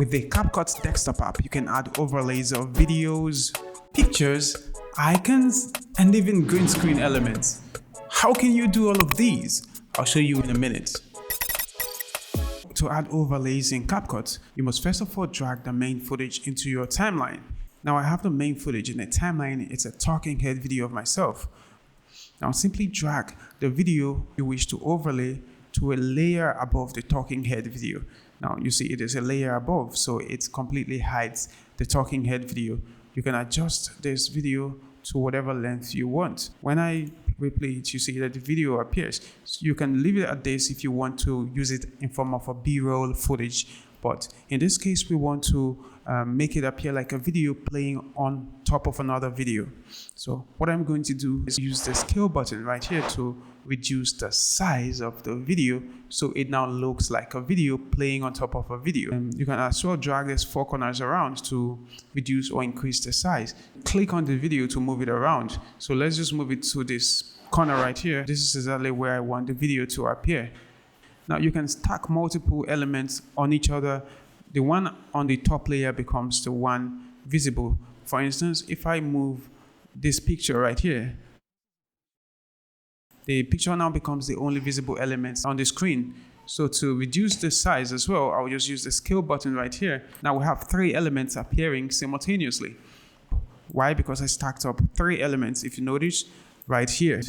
With the CapCut desktop app, you can add overlays of videos, pictures, icons, and even green screen elements. How can you do all of these? I'll show you in a minute. To add overlays in CapCut, you must first of all drag the main footage into your timeline. Now I have the main footage in the timeline. It's a talking head video of myself. Now simply drag the video you wish to overlay to a layer above the talking head video. Now you see it is a layer above, so it completely hides the talking head video. You can adjust this video to whatever length you want. When I replay it, you see that the video appears. So you can leave it at this if you want to use it in form of a B-roll footage. But in this case, we want to make it appear like a video playing on top of another video. So what I'm going to do is use the scale button right here to reduce the size of the video so it now looks like a video playing on top of a video. And you can as well drag these four corners around to reduce or increase the size. Click on the video to move it around. So let's just move it to this corner right here. This is exactly where I want the video to appear. Now you can stack multiple elements on each other. The one on the top layer becomes the one visible. For instance, if I move this picture right here, the picture now becomes the only visible element on the screen. So to reduce the size as well, I'll just use the scale button right here. Now we have three elements appearing simultaneously. Why? Because I stacked up three elements, if you notice, right here.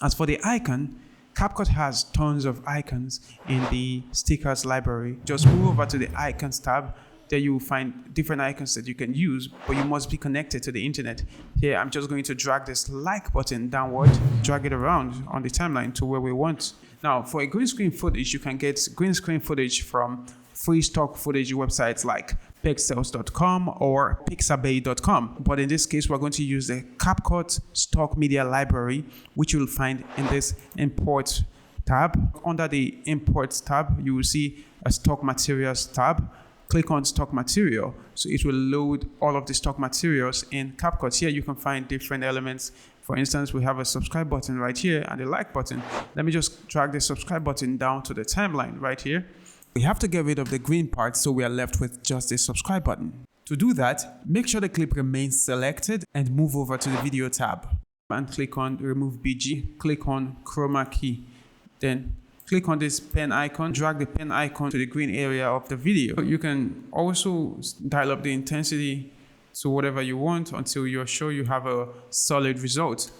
As for the icon, CapCut has tons of icons in the stickers library. Just move over to the icons tab. There you will find different icons that you can use, but you must be connected to the internet. Here, I'm just going to drag this like button downward, drag it around on the timeline to where we want. Now, for a green screen footage, you can get green screen footage from free stock footage websites like pexels.com or pixabay.com. But in this case, we're going to use the CapCut stock media library, which you will find in this import tab. Under the imports tab, you will see a stock materials tab. Click on stock material, so it will load all of the stock materials in CapCut. Here you can find different elements. For instance, we have a subscribe button right here and a like button. Let me just drag the subscribe button down to the timeline right here. We have to get rid of the green part, so we are left with just the subscribe button. To do that, make sure the clip remains selected and move over to the video tab and click on remove BG. Click on chroma key, then click on this pen icon, drag the pen icon to the green area of the video. You can also dial up the intensity to whatever you want until you're sure you have a solid result.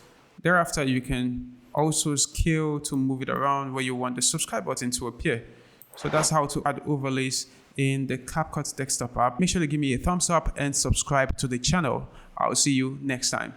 Thereafter, you can also scale to move it around where you want the subscribe button to appear. So that's how to add overlays in the CapCut desktop app. Make sure to give me a thumbs up and subscribe to the channel. I'll see you next time.